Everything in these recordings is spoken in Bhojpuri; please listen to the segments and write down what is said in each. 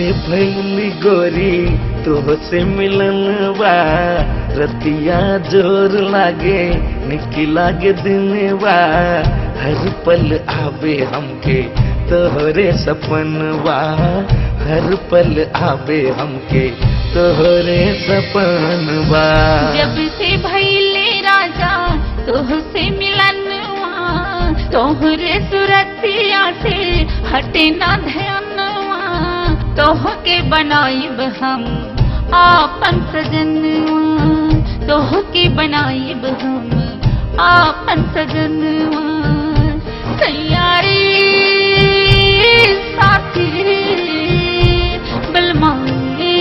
से भइली गोरी तोहसे मिलनवा, रतिया जोर लागे निकी लागे दिनवा, हर पल आवे हमके तोहरे सपनवा, हर पल आवे हमके तोहरे सपनवा। जब से भइले राजा तोहसे मिलनवा, तोहरे सुरतिया से हटे ना ध्यानवा, तोहके बनाइब हम आपन सजनवा, तोहके बनाइब हम आपन सजनवा। तैयारी साथी बलमारी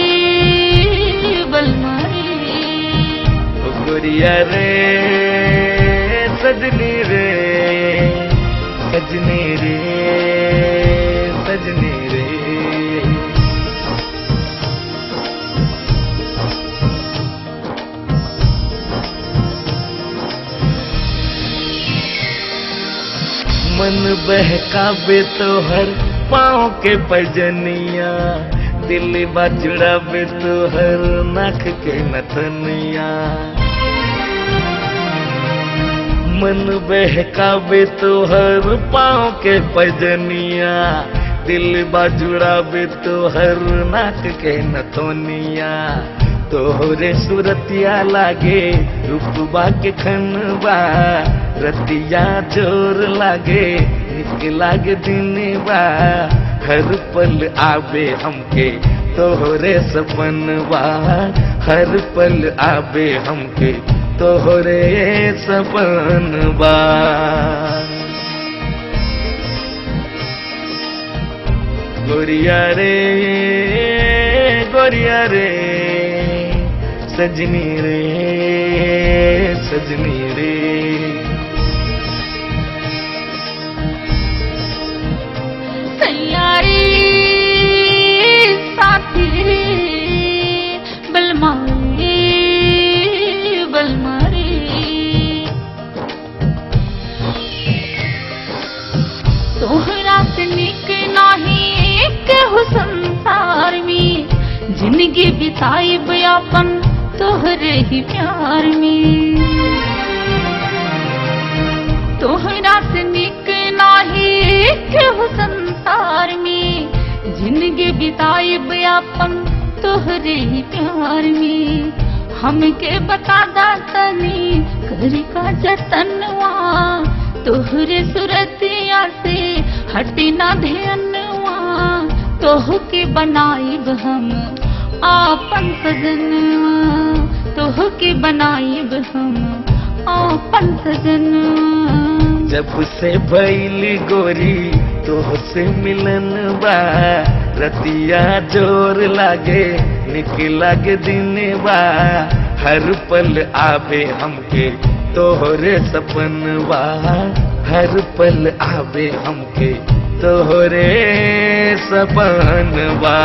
बलमारी, गोरिया रे सजनी रे सजनी रे सजनी रे। मन बहकावे तोहर पाँव के पैजनिया, दिल बाजुड़ावे तोहर नाक के नथनिया। मन बहकावे तोहर पाँव के पैजनिया, दिल बाजुड़ावे तोहर नाक के नथनिया। तोहरे सुरतिया लागे रूपबा के खनवा, रतिया जोर लागे निक लागे दिनवा, हर पल आवे हमके तोहरे सपनवा, हर पल आवे हमके तोहरे सपनवा। गोरिया रे गोरिया रे सजनी रे सजनी रे। तैयारी साथी बलमारी बलमारी, तोहरा से निक नाही केहू संसार में, जिंदगी बिताइब अपन तोहरे ही प्यार में। तोहरा से निक नाही केहू संसार में, जिंदगी बिताइब अपन तोहरे ही प्यार में। हमके बता दातनी करी का जतनवा, तोहरे सुरतिया से हटे ना ध्यानवा, तोहके बनाइब हम आपन सजनवा, तोहके बनाइब हम आपन सजनवा। जब से भइली गोरी तोहसे मिलनवा, रतिया जोर लागे निक लागे दिनवा, हर पल आवे हमके तोहरे सपनवा, हर पल आवे हमके तोहरे सपनवा।